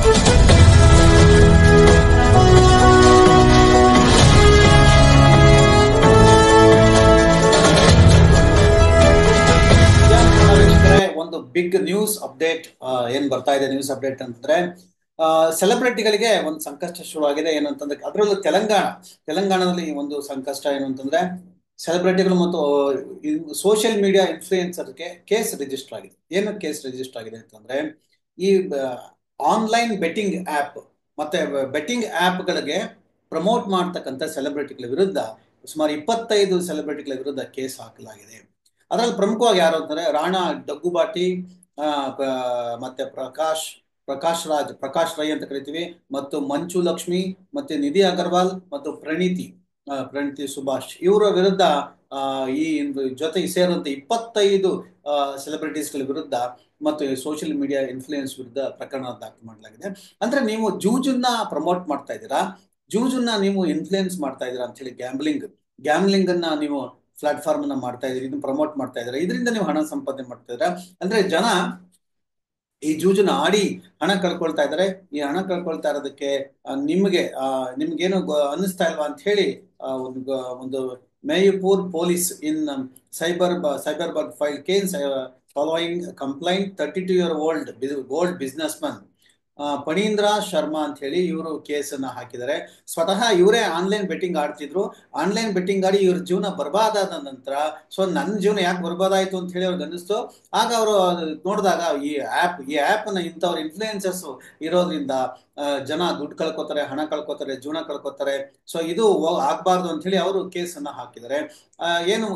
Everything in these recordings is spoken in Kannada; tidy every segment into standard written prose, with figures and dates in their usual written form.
ಒಂದು ಬಿಗ್ ನ್ಯೂಸ್ ಅಪ್ಡೇಟ್ ಏನ್ ಬರ್ತಾ ಇದೆ. ನ್ಯೂಸ್ ಅಪ್ಡೇಟ್ ಅಂತಂದ್ರೆ ಸೆಲೆಬ್ರಿಟಿಗಳಿಗೆ ಒಂದು ಸಂಕಷ್ಟ ಶುರುವಾಗಿದೆ. ಏನು ಅಂತಂದ್ರೆ ಅದರಲ್ಲೂ ತೆಲಂಗಾಣದಲ್ಲಿ ಒಂದು ಸಂಕಷ್ಟ ಏನು ಅಂತಂದ್ರೆ ಸೆಲೆಬ್ರಿಟಿಗಳು ಮತ್ತು ಸೋಷಿಯಲ್ ಮೀಡಿಯಾ ಇನ್ಫ್ಲೂಯೆನ್ಸರ್ಗೆ ಕೇಸ್ ರಿಜಿಸ್ಟರ್ ಆಗಿದೆ. ಏನು ಕೇಸ್ ರಿಜಿಸ್ಟರ್ ಆಗಿದೆ ಅಂತಂದ್ರೆ ಈ ಆನ್ಲೈನ್ ಬೆಟ್ಟಿಂಗ್ ಆ್ಯಪ್ ಮತ್ತೆ ಬೆಟ್ಟಿಂಗ್ ಆ್ಯಪ್ಗಳಿಗೆ ಪ್ರಮೋಟ್ ಮಾಡ್ತಕ್ಕಂಥ ಸೆಲೆಬ್ರಿಟಿಗಳ ವಿರುದ್ಧ ಸುಮಾರು 25 ಸೆಲೆಬ್ರಿಟಿಗಳ ವಿರುದ್ಧ ಕೇಸ್ ಹಾಕಲಾಗಿದೆ. ಅದರಲ್ಲಿ ಪ್ರಮುಖವಾಗಿ ಯಾರು ಅಂತಂದ್ರೆ ರಾಣಾ ಡಗ್ಗುಬಾಟಿ, ಮತ್ತೆ ಪ್ರಕಾಶ್ ರೈ ಅಂತ ಕರಿತೀವಿ, ಮತ್ತು ಮಂಚು ಲಕ್ಷ್ಮಿ, ಮತ್ತೆ ನಿಧಿ ಅಗರ್ವಾಲ್ ಮತ್ತು ಪ್ರಣೀತಿ ಸುಭಾಷ್ ಇವರ ವಿರುದ್ಧ ಈ ಜೊತೆ ಸೇರಿದಂತೆ 25 ಸೆಲೆಬ್ರಿಟೀಸ್ಗಳ ವಿರುದ್ಧ ಮತ್ತು ಸೋಷಿಯಲ್ ಮೀಡಿಯಾ ಇನ್ಫ್ಲೂಯೆನ್ಸ್ ವಿರುದ್ಧ ಪ್ರಕರಣ ದಾಖಲು ಮಾಡಲಾಗಿದೆ. ಅಂದ್ರೆ ನೀವು ಜೂಜನ್ನ ಪ್ರಮೋಟ್ ಮಾಡ್ತಾ ಇದ್ದೀರಾ, ಜೂಜನ್ನ ನೀವು ಇನ್ಫ್ಲೂಯೆನ್ಸ್ ಮಾಡ್ತಾ ಇದ್ದೀರಾ ಅಂತ ಹೇಳಿ ಗ್ಯಾಮ್ಲಿಂಗ್ ಅನ್ನ ನೀವು ಪ್ಲಾಟ್ಫಾರ್ಮ್ ಅನ್ನ ಮಾಡ್ತಾ ಇದ್ದೀರಿ, ಇದನ್ನ ಪ್ರಮೋಟ್ ಮಾಡ್ತಾ ಇದ್ದಾರೆ, ಇದರಿಂದ ನೀವು ಹಣ ಸಂಪಾದನೆ ಮಾಡ್ತಾ ಇದ್ದೀರಾ. ಅಂದ್ರೆ ಜನ ಈ ಜೂಜನ್ನ ಆಡಿ ಹಣ ಕಳ್ಕೊಳ್ತಾ ಇದ್ದಾರೆ. ಈ ಹಣ ಕಳ್ಕೊಳ್ತಾ ಇರೋದಕ್ಕೆ ನಿಮ್ಗೇನು ಅನ್ನಿಸ್ತಾ ಇಲ್ವಾ ಅಂತ ಹೇಳಿ ಒಂದು Miyapur police in Cyberabad file case following complaint 32-year-old gold businessman Phanindra Sharma ಅಂತ ಹೇಳಿ ಇವರು ಕೇಸನ್ನ ಹಾಕಿದ್ದಾರೆ. ಸ್ವತಃ ಇವರೇ ಆನ್ಲೈನ್ ಬೆಟ್ಟಿಂಗ್ ಆಡ್ತಿದ್ರು. ಆನ್ಲೈನ್ ಬೆಟ್ಟಿಂಗ್ ಆಡಿ ಇವ್ರ ಜೀವನ ಬರ್ಬಾದಾದ ನಂತರ ನನ್ನ ಜೀವನ ಯಾಕೆ ಬರ್ಬಾದಾಯ್ತು ಅಂತ ಹೇಳಿ ಅವ್ರಿಗೆ ಅನ್ನಿಸ್ತು. ಆಗ ಅವರು ನೋಡಿದಾಗ ಈ ಆ್ಯಪ್ನ ಇಂಥವ್ರ ಇನ್ಫ್ಲೂಯೆನ್ಸರ್ಸ್ ಇರೋದ್ರಿಂದ ಜನ ದುಡ್ಡು ಕಳ್ಕೊತಾರೆ, ಹಣ ಕಳ್ಕೊತಾರೆ, ಜೀವನ ಕಳ್ಕೊತಾರೆ. ಸೊ ಇದು ಆಗ್ಬಾರ್ದು ಅಂತ ಹೇಳಿ ಅವರು ಕೇಸನ್ನ ಹಾಕಿದ್ದಾರೆ. ಏನು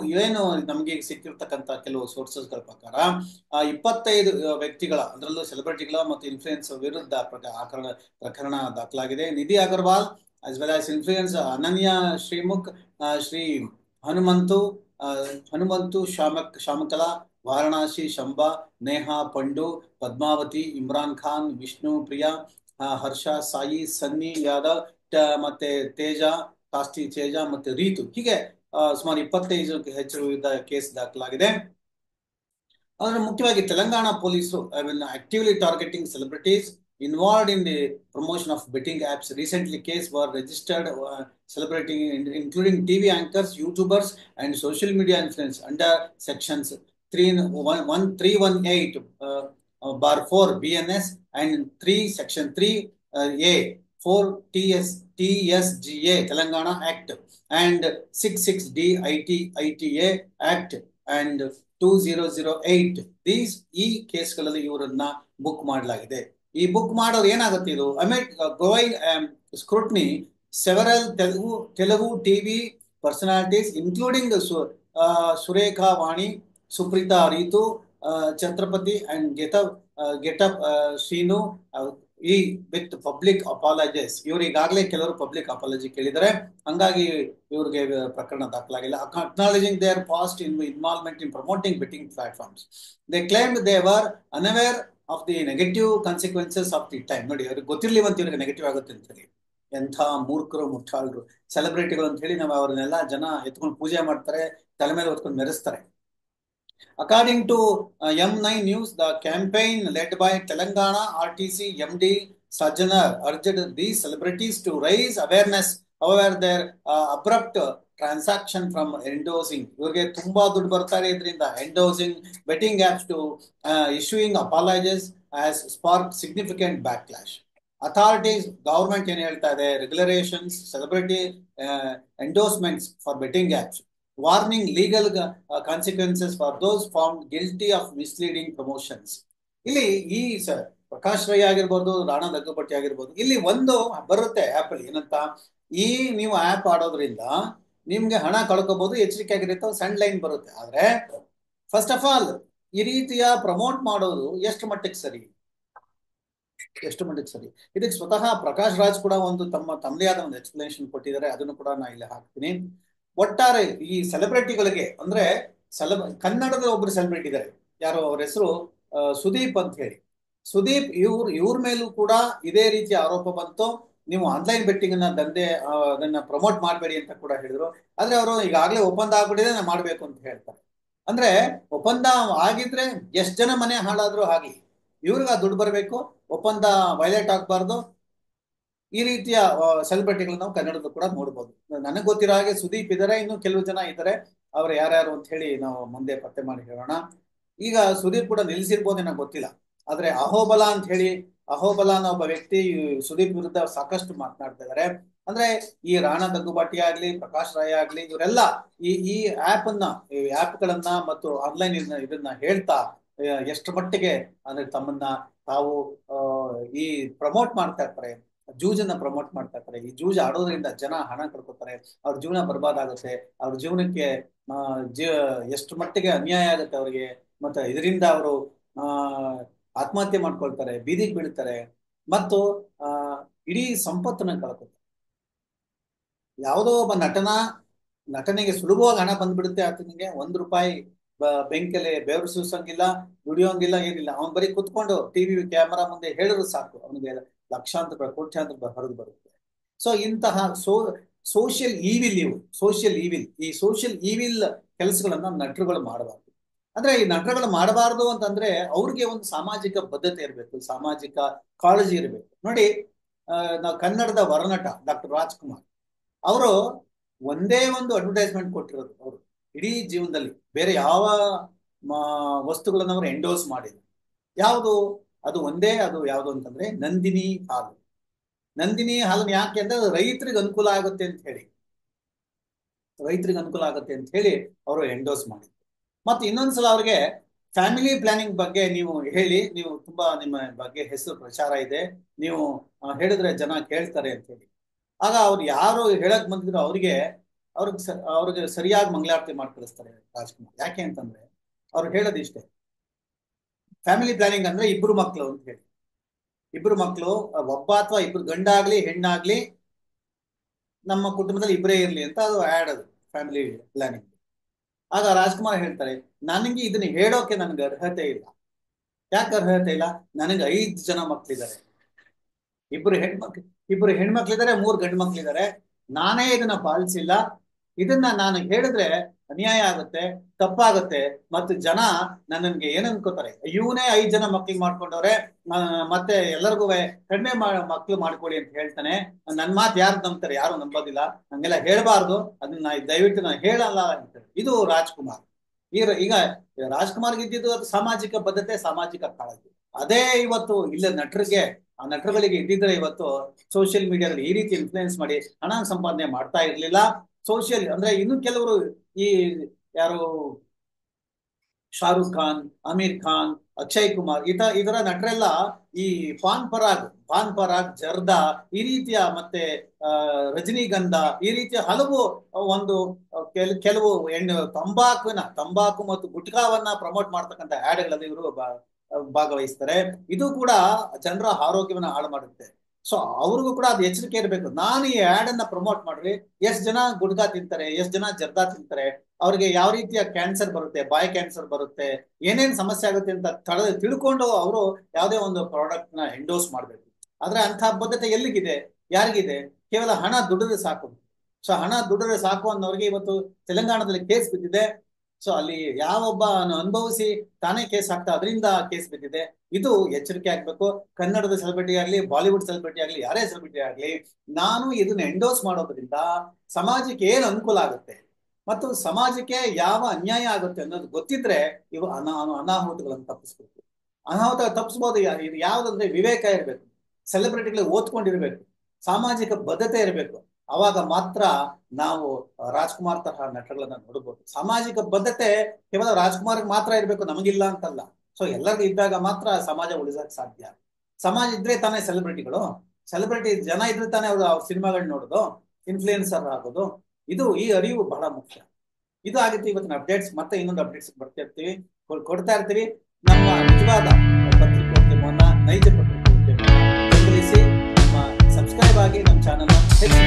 ನಮ್ಗೆ ಸಿಕ್ಕಿರ್ತಕ್ಕಂಥ ಕೆಲವು ಸೋರ್ಸಸ್ಗಳ ಪ್ರಕಾರ 25 ವ್ಯಕ್ತಿಗಳ, ಅದರಲ್ಲೂ ಸೆಲೆಬ್ರಿಟಿಗಳ ಮತ್ತು ಇನ್ಫ್ಲೂಯೆನ್ಸ್ ವಿರುದ್ಧ ಪ್ರಕರಣ ದಾಖಲಾಗಿದೆ. Nidhi Agarwal as well as influencers Ananya Srimukhi, Shri Hanumanthu ಶಾಮಕಲಾ, Varanasi ಶಂಬಾ, Neha Pandu, Padmavati, Imran Khan, Vishnu Priya, ಹರ್ಷ ಸಾಯಿ, ಸನ್ನಿ ಯಾದವ್, ಮತ್ತೆ ಕಾಸ್ಟಿ ತೇಜ ಮತ್ತೆ ರೀತು, ಹೀಗೆ ಸುಮಾರು 25 ಹೆಚ್ಚು ವಿರುದ್ಧ ಕೇಸ್ ದಾಖಲಾಗಿದೆ. ಆದರೆ ಮುಖ್ಯವಾಗಿ ತೆಲಂಗಾಣ ಪೊಲೀಸರು actively targeting celebrities involved in the promotion of betting apps. Recently, case were registered celebrating including TV anchors, YouTubers, and social media influencers under sections 318/4 BNS and section 3A 4 TSGA Telangana Act and 66D ITA Act and 2008. ಈ ಕೇಸ್ಗಳಲ್ಲಿ ಇವರನ್ನ ಬುಕ್ ಮಾಡಲಾಗಿದೆ. ಈ ಬುಕ್ ಮಾಡೋದು ಏನಾಗುತ್ತೆ, ಇದು amid going scrutiny several Telugu TV personalities including Surekha Vani, Supritha Reethu, Chatrapathi and getup Srinu with public apologies. ಇವರು ಈಗಾಗಲೇ ಕೆಲವರು ಪಬ್ಲಿಕ್ ಅಪಾಲಜಿ ಕೇಳಿದ್ದಾರೆ, ಹಂಗಾಗಿ ಇವ್ರಿಗೆ ಪ್ರಕರಣ ದಾಖಲಾಗಿಲ್ಲ. Acknowledging their past involvement in promoting betting platforms. They claimed they were unaware of the negative consequences of the time. ನೋಡಿ, ಅವ್ರಿಗೆ ಗೊತ್ತಿರ್ಲಿವಂತ ಇವ್ರಿಗೆ ನೆಗೆಟಿವ್ ಆಗುತ್ತೆ ಅಂತ ಹೇಳಿ. ಎಂಥ ಮೂರ್ಖರು ಮುಟ್ಟಾಳರು ಸೆಲೆಬ್ರಿಟಿಗಳು ಅಂತ ಹೇಳಿ ನಾವು ಅವ್ರನ್ನೆಲ್ಲ ಜನ ಎತ್ಕೊಂಡು ಪೂಜೆ ಮಾಡ್ತಾರೆ, ತಲೆ ಮೇಲೆ ಹೊತ್ಕೊಂಡು ಮೆರೆಸ್ತಾರೆ. According to M9 News, the campaign led by Telangana RTC MD Sajjanar urged these celebrities to raise awareness. However, their abrupt transaction from endorsing, ಇವ್ರಿಗೆ ತುಂಬಾ ದುಡ್ಡು ಬರ್ತಾರೆ ಇದರಿಂದ, endorsing betting apps to issuing apologies has sparked significant backlash. Authorities, government ಏನು ಹೇಳ್ತಾ ಇದೆ, regulations, celebrity endorsements for betting apps, warning legal consequences for those found guilty of misleading promotions. ಇಲ್ಲಿ ಈ ಪ್ರಕಾಶ್ ರೈ ಆಗಿರ್ಬೋದು, ರಾಣಾ ದಗ್ಗುಬಟ್ಟಿ ಆಗಿರ್ಬೋದು, ಇಲ್ಲಿ ಒಂದು ಬರುತ್ತೆ ಆ್ಯಪ್ ಅಲ್ಲಿ ಏನಂತ, ನೀವು ಆ್ಯಪ್ ಆಡೋದ್ರಿಂದ ನಿಮ್ಗೆ ಹಣ ಕಳ್ಕೋಬಹುದು, ಎಚ್ಚರಿಕೆ ಆಗಿರುತ್ತೆ, ಸಣ್ಣ ಲೈನ್ ಬರುತ್ತೆ. ಆದ್ರೆ ಫಸ್ಟ್ ಆಫ್ ಆಲ್ ಈ ರೀತಿಯ ಪ್ರಮೋಟ್ ಮಾಡೋದು ಎಷ್ಟು ಮಟ್ಟಿಗೆ ಸರಿ? ಇದಕ್ಕೆ ಸ್ವತಃ ಪ್ರಕಾಶ್ ರಾಜ್ ಕೂಡ ಒಂದು ತಮ್ಮದೇ ಆದ ಒಂದು ಎಕ್ಸ್ಪ್ಲನೇಷನ್ ಕೊಟ್ಟಿದ್ದಾರೆ, ಅದನ್ನು ಕೂಡ ನಾನು ಇಲ್ಲಿ ಹಾಕ್ತೀನಿ. ಒಟ್ಟಾರೆ ಈ ಸೆಲೆಬ್ರಿಟಿಗಳಿಗೆ ಅಂದ್ರೆ ಕನ್ನಡದ ಒಬ್ರು ಸೆಲೆಬ್ರಿಟಿ ಇದ್ದಾರೆ, ಯಾರು ಅವ್ರ ಹೆಸರು ಸುದೀಪ್ ಅಂತ ಹೇಳಿ. ಸುದೀಪ್ ಇವ್ರ ಮೇಲೂ ಕೂಡ ಇದೇ ರೀತಿಯ ಆರೋಪ ಬಂತು. ನೀವು ಆನ್ಲೈನ್ ಬೆಟ್ಟಿಂಗ್ ಅದನ್ನ ಪ್ರಮೋಟ್ ಮಾಡಬೇಡಿ ಅಂತ ಕೂಡ ಹೇಳಿದ್ರು. ಆದ್ರೆ ಅವರು ಈಗಾಗಲೇ ಒಪ್ಪಂದ ಆಗ್ಬಿಟ್ಟಿದೆ, ನಾನು ಮಾಡ್ಬೇಕು ಅಂತ ಹೇಳ್ತಾರೆ. ಅಂದ್ರೆ ಒಪ್ಪಂದ ಆಗಿದ್ರೆ ಎಷ್ಟು ಜನ ಮನೆ ಹಾಳಾದ್ರೂ ಆಗ್ಲಿ, ಇವ್ರಿಗೆ ಆ ದುಡ್ಡು ಬರಬೇಕು, ಒಪ್ಪಂದ ವೈಲೇಟ್ ಆಗಬಾರ್ದು. ಈ ರೀತಿಯ ಸೆಲೆಬ್ರಿಟಿಗಳು ನಾವು ಕನ್ನಡದ ಕೂಡ ನೋಡ್ಬೋದು. ನನಗೆ ಗೊತ್ತಿರೋ ಹಾಗೆ ಸುದೀಪ್ ಇದ್ದಾರೆ, ಇನ್ನು ಕೆಲವು ಜನ ಇದ್ದಾರೆ. ಅವ್ರು ಯಾರ್ಯಾರು ಅಂತ ಹೇಳಿ ನಾವು ಮುಂದೆ ಪತ್ತೆ ಮಾಡಿ ಹೇಳೋಣ. ಈಗ ಸುದೀಪ್ ಕೂಡ ನಿಲ್ಸಿರ್ಬೋದು, ನನಗೆ ಗೊತ್ತಿಲ್ಲ. ಆದ್ರೆ ಅಹೋಬಲ ಅಂತ ಹೇಳಿ, ಅಹೋಬಲ ಅನ್ನೋ ಒಬ್ಬ ವ್ಯಕ್ತಿ ಸುದೀಪ್ ವಿರುದ್ಧ ಸಾಕಷ್ಟು ಮಾತನಾಡ್ತಾ ಇದ್ದಾರೆ. ಅಂದ್ರೆ ಈ ರಾಣಾ ದಗ್ಗುಬಾಟಿ ಆಗ್ಲಿ, ಪ್ರಕಾಶ್ ರಾಯ್ ಆಗ್ಲಿ, ಇವರೆಲ್ಲ ಈ ಆಪ್ ಗಳನ್ನ ಮತ್ತು ಆನ್ಲೈನ್ ಇದನ್ನ ಹೇಳ್ತಾ ಎಷ್ಟು ಮಟ್ಟಿಗೆ ಅಂದ್ರೆ ತಮ್ಮನ್ನ ತಾವು ಈ ಪ್ರಮೋಟ್ ಮಾಡ್ತಾ ಇರ್ತಾರೆ, ಜೂಜನ್ನ ಪ್ರಮೋಟ್ ಮಾಡ್ತಾ ಇರ್ತಾರೆ. ಈ ಜೂಜ್ ಆಡೋದ್ರಿಂದ ಜನ ಹಣ ಕಳ್ಕೊತಾರೆ, ಅವ್ರ ಜೀವನ ಬರ್ಬಾದ್ ಆಗುತ್ತೆ, ಅವ್ರ ಜೀವನಕ್ಕೆ ಎಷ್ಟು ಮಟ್ಟಿಗೆ ಅನ್ಯಾಯ ಆಗುತ್ತೆ ಅವ್ರಿಗೆ. ಮತ್ತೆ ಇದರಿಂದ ಅವರು ಆತ್ಮಹತ್ಯೆ ಮಾಡ್ಕೊಳ್ತಾರೆ, ಬೀದಿಗೆ ಬೀಳ್ತಾರೆ, ಮತ್ತು ಇಡೀ ಸಂಪತ್ತನ್ನ ಕಳ್ಕೊತಾರೆ. ಯಾವುದೋ ಒಬ್ಬ ನಟನೆಗೆ ಸುಲಭವಾಗಿ ಹಣ ಬಂದ್ಬಿಡುತ್ತೆ. ಆತನಿಗೆ ₹1 ಬೆಂಕಿಯಲ್ಲಿ ಬೆವರು ಸೂಸಂಗಿಲ್ಲ, ದುಡಿಯೋಂಗಿಲ್ಲ, ಏನಿಲ್ಲ. ಅವ್ನು ಬರೀ ಕುತ್ಕೊಂಡು ಟಿವಿ ಕ್ಯಾಮರಾ ಮುಂದೆ ಹೇಳಿದ್ರು ಸಾಕು, ಅವನಿಗೆ ಲಕ್ಷಾಂತರ ರೂಪಾಯಿ, ಕೋಟ್ಯಾಂತರ ರೂಪಾಯಿ ಹೊರದು ಬರುತ್ತೆ. ಸೊ ಇಂತಹ ಸೋಷಿಯಲ್ ಈವಿಲ್ ಈ ಸೋಷಿಯಲ್ ಈವಿಲ್ ಕೆಲಸಗಳನ್ನ ನಟರುಗಳು ಮಾಡಬಾರ್ದು. ಅಂದ್ರೆ ಈ ನಟರುಗಳು ಮಾಡಬಾರ್ದು ಅಂತಂದ್ರೆ ಅವ್ರಿಗೆ ಒಂದು ಸಾಮಾಜಿಕ ಬದ್ಧತೆ ಇರಬೇಕು, ಸಾಮಾಜಿಕ ಕಾಳಜಿ ಇರಬೇಕು. ನೋಡಿ, ನಾವು ಕನ್ನಡದ ವರನಟ ಡಾಕ್ಟರ್ ರಾಜ್ಕುಮಾರ್ ಅವರು ಒಂದೇ ಒಂದು ಅಡ್ವರ್ಟೈಸ್ಮೆಂಟ್ ಕೊಟ್ಟಿರೋದು ಅವರು ಇಡೀ ಜೀವನದಲ್ಲಿ. ಬೇರೆ ಯಾವ ವಸ್ತುಗಳನ್ನ ಅವರು ಎಂಡೋಸ್ ಮಾಡಿದ್ರು. ಯಾವುದು ಅದು ಒಂದೇ, ಅದು ಯಾವುದು ಅಂತಂದ್ರೆ ನಂದಿನಿ ಹಾಲು. ನಂದಿನಿ ಹಾಲನ್ನು ಯಾಕೆ ಅಂದ್ರೆ ಅದು ರೈತರಿಗೆ ಅನುಕೂಲ ಆಗುತ್ತೆ ಅಂತ ಹೇಳಿ, ಅವರು ಎಂಡೋಸ್ ಮಾಡಿದ್ರು. ಮತ್ತೆ ಇನ್ನೊಂದ್ಸಲ ಅವ್ರಿಗೆ ಫ್ಯಾಮಿಲಿ ಪ್ಲಾನಿಂಗ್ ಬಗ್ಗೆ ನೀವು ಹೇಳಿ, ನೀವು ತುಂಬಾ ನಿಮ್ಮ ಬಗ್ಗೆ ಹೆಸರು ಪ್ರಚಾರ ಇದೆ, ನೀವು ಹೇಳಿದ್ರೆ ಜನ ಕೇಳ್ತಾರೆ ಅಂತ ಹೇಳಿ. ಆಗ ಅವ್ರು ಯಾರು ಹೇಳಕ್ ಬಂದಿದ್ರು ಅವ್ರಿಗೆ ಸರಿಯಾಗಿ ಮಂಗಳಾರತಿ ಮಾಡಿ ಕಳಿಸ್ತಾರೆ ರಾಜ್ಕುಮಾರ್. ಯಾಕೆ ಅಂತಂದ್ರೆ ಅವ್ರು ಹೇಳೋದಿಷ್ಟೇ, ಫ್ಯಾಮಿಲಿ ಪ್ಲಾನಿಂಗ್ ಅಂದ್ರೆ 2 ಮಕ್ಕಳು ಅಂತ ಹೇಳಿ. 2 ಮಕ್ಕಳು, ಒಬ್ಬ ಅಥವಾ 2 ಗಂಡಾಗ್ಲಿ ಹೆಣ್ಣಾಗ್ಲಿ, ನಮ್ಮ ಕುಟುಂಬದಲ್ಲಿ 2 ಇರ್ಲಿ ಅಂತ ಅದು ಆ್ಯಡ್, ಅದು ಫ್ಯಾಮಿಲಿ ಪ್ಲಾನಿಂಗ್. ಆಗ ರಾಜ್ಕುಮಾರ್ ಹೇಳ್ತಾರೆ, ನನಗೆ ಇದನ್ನ ಹೇಳೋಕೆ ನನಗೆ ಅರ್ಹತೆ ಇಲ್ಲ. ಯಾಕೆ ಅರ್ಹತೆ ಇಲ್ಲ? ನನಗೆ 5 ಜನ ಮಕ್ಕಳಿದ್ದಾರೆ, 2 ಹೆಣ್ಮಕ್ಳಿದ್ದಾರೆ, 3 ಗಂಡು ಮಕ್ಳಿದ್ದಾರೆ. ನಾನೇ ಇದನ್ನ ಪಾಲಿಸಿಲ್ಲ. ಇದನ್ನ ನಾನು ಹೇಳಿದ್ರೆ ಅನ್ಯಾಯ ಆಗುತ್ತೆ, ತಪ್ಪಾಗುತ್ತೆ, ಮತ್ತು ಜನ ನನ್ನನ್ಗೆ ಏನ್ ಅನ್ಕೋತಾರೆ, ಇವನೇ 5 ಜನ ಮಕ್ಳಿಗೆ ಮಾಡ್ಕೊಂಡವ್ರೆ, ಮತ್ತೆ ಎಲ್ಲರಿಗೂ ಕಡಿಮೆ ಮಕ್ಳು ಮಾಡ್ಕೊಳ್ಳಿ ಅಂತ ಹೇಳ್ತಾನೆ. ನನ್ ಮಾತು ಯಾರು ನಂಬ್ತಾರೆ? ಯಾರು ನಂಬೋದಿಲ್ಲ. ಹಂಗೆಲ್ಲ ಹೇಳ್ಬಾರ್ದು, ಅದನ್ನ ದಯವಿಟ್ಟು ನಾನು ಹೇಳಲ್ಲ ಅಂತ. ಇದು ರಾಜ್ಕುಮಾರ್. ಈಗ ರಾಜ್ಕುಮಾರ್ಗೆ ಇದ್ದಿದ್ದು ಅದು ಸಾಮಾಜಿಕ ಬದ್ಧತೆ, ಸಾಮಾಜಿಕ ಕಾಳಜಿ. ಅದೇ ಇವತ್ತು ಇಲ್ಲ ಆ ನಟರುಗಳಿಗೆ ಇದ್ದಿದ್ರೆ ಇವತ್ತು ಸೋಷಿಯಲ್ ಮೀಡಿಯಾದಲ್ಲಿ ಈ ರೀತಿ ಇನ್ಫ್ಲೂಯೆನ್ಸ್ ಮಾಡಿ ಹಣ ಸಂಪಾದನೆ ಮಾಡ್ತಾ ಇರ್ಲಿಲ್ಲ. ಸೋಷಿಯಲ್ ಅಂದ್ರೆ ಇನ್ನು ಕೆಲವರು, ಈ ಯಾರು ಶಾರುಖ್ ಖಾನ್, ಅಮೀರ್ ಖಾನ್, ಅಕ್ಷಯ್ ಕುಮಾರ್, ಇದರ ನಟರೆಲ್ಲ ಈ ಪಾನ್ ಪರಾಗ್, ಜರ್ದಾ, ಈ ರೀತಿಯ, ಮತ್ತೆ ರಜನಿಗಂಧ, ಈ ರೀತಿಯ ಹಲವು ಒಂದು ಕೆಲವು ತಂಬಾಕು ಮತ್ತು ಗುಟ್ಕಾವನ್ನ ಪ್ರಮೋಟ್ ಮಾಡ್ತಕ್ಕಂಥ ಆಡ್ಗಳಲ್ಲಿ ಇವರು ಭಾಗವಹಿಸ್ತಾರೆ. ಇದು ಕೂಡ ಜನರ ಆರೋಗ್ಯವನ್ನ ಹಾಳು ಮಾಡುತ್ತೆ. ಸೊ ಅವ್ರಿಗೂ ಕೂಡ ಅದು ಎಚ್ಚರಿಕೆ ಇರಬೇಕು. ನಾನು ಈ ಆಡ್ ಅನ್ನ ಪ್ರಮೋಟ್ ಮಾಡ್ರಿ, ಎಷ್ಟು ಜನ ಗುಡ್ಗಾ ತಿಂತಾರೆ, ಎಷ್ಟು ಜನ ಜರ್ದಾ ತಿಂತಾರೆ, ಅವ್ರಿಗೆ ಯಾವ ರೀತಿಯ ಕ್ಯಾನ್ಸರ್ ಬರುತ್ತೆ, ಬಾಯ್ ಕ್ಯಾನ್ಸರ್ ಬರುತ್ತೆ, ಏನೇನ್ ಸಮಸ್ಯೆ ಆಗುತ್ತೆ ಅಂತ ತಿಳ್ಕೊಂಡು ಅವರು ಯಾವುದೇ ಒಂದು ಪ್ರಾಡಕ್ಟ್ ನ ಎಂಡೋಸ್ ಮಾಡ್ಬೇಕು. ಆದ್ರೆ ಅಂತ ಬದ್ಧತೆ ಎಲ್ಲಿಗಿದೆ, ಯಾರಿಗಿದೆ? ಕೇವಲ ಹಣ ದುಡಿದ್ರೆ ಸಾಕು. ಸೊ ಹಣ ದುಡಿದ್ರೆ ಸಾಕು ಅನ್ನೋರಿಗೆ ಇವತ್ತು ತೆಲಂಗಾಣದಲ್ಲಿ ಕೇಸ್ ಬಿದ್ದಿದೆ. ಸೊ ಅಲ್ಲಿ ಯಾವೊಬ್ಬ ಅನುಭವಿಸಿ ತಾನೇ ಕೇಸ್ ಹಾಕ್ತಾ, ಅದರಿಂದ ಕೇಸ್ ಬಿದ್ದಿದೆ. ಇದು ಎಚ್ಚರಿಕೆ ಆಗ್ಬೇಕು. ಕನ್ನಡದ ಸೆಲೆಬ್ರಿಟಿ ಆಗ್ಲಿ, ಬಾಲಿವುಡ್ ಸೆಲೆಬ್ರಿಟಿ ಆಗ್ಲಿ, ಯಾರೇ ಸೆಲೆಬ್ರಿಟಿ ಆಗ್ಲಿ, ನಾನು ಇದನ್ನ ಎಂಡೋಸ್ ಮಾಡೋದ್ರಿಂದ ಸಮಾಜಕ್ಕೆ ಏನು ಅನುಕೂಲ ಆಗುತ್ತೆ ಮತ್ತು ಸಮಾಜಕ್ಕೆ ಯಾವ ಅನ್ಯಾಯ ಆಗುತ್ತೆ ಅನ್ನೋದು ಗೊತ್ತಿದ್ರೆ ಇವು ಅನಾಹುತಗಳನ್ನು ತಪ್ಪಿಸ್ಬೇಕು. ಅನಾಹುತ ತಪ್ಪಿಸ್ಬೋದು. ಇದು ಯಾವ್ದಂದ್ರೆ ವಿವೇಕ ಇರಬೇಕು, ಸೆಲೆಬ್ರಿಟಿಗಳಿಗೆ ಓದ್ಕೊಂಡಿರ್ಬೇಕು, ಸಾಮಾಜಿಕ ಬದ್ಧತೆ ಇರಬೇಕು. ಅವಾಗ ಮಾತ್ರ ನಾವು ರಾಜ್ಕುಮಾರ್ ತರಹ ನಟಗಳನ್ನ ನೋಡಬಹುದು. ಸಾಮಾಜಿಕ ಬದ್ಧತೆ ಕೇವಲ ರಾಜ್ಕುಮಾರ್ಗೆ ಮಾತ್ರ ಇರಬೇಕು, ನಮಗಿಲ್ಲ ಅಂತಲ್ಲ. ಸೊ ಎಲ್ಲರಿಗೂ ಇದ್ದಾಗ ಮಾತ್ರ ಸಮಾಜ ಉಳಿಸಕ್ ಸಾಧ್ಯ. ಸಮಾಜ ಇದ್ರೆ ತಾನೇ ಸೆಲೆಬ್ರಿಟಿ ಜನ ಇದ್ರೆ ತಾನೇ ಅವ್ರ ಸಿನಿಮಾಗಳನ್ನ ನೋಡೋದು, ಇನ್ಫ್ಲೂಯೆನ್ಸರ್ ಆಗೋದು. ಈ ಅರಿವು ಬಹಳ ಮುಖ್ಯ. ಇದು ಆಗಿತ್ತು ಇವತ್ತಿನ ಅಪ್ಡೇಟ್ಸ್. ಮತ್ತೆ ಇನ್ನೊಂದು ಅಪ್ಡೇಟ್ಸ್ ಕೊಡ್ತಾ ಇರ್ತೀವಿ. ನಮ್ಮ ನಿಜವಾದ ಪತ್ರಿಕೋದ್ಯಮವನ್ನ, ನೈಜ ಪತ್ರಿಕೋದ್ಯಮವನ್ನ ಬೆಂಬಲಿಸಿ, ಸಬ್ಸ್ಕ್ರೈಬ್ ಆಗಿ ನಮ್ಮ ಚಾನಲ್ ಹೆಚ್ಚು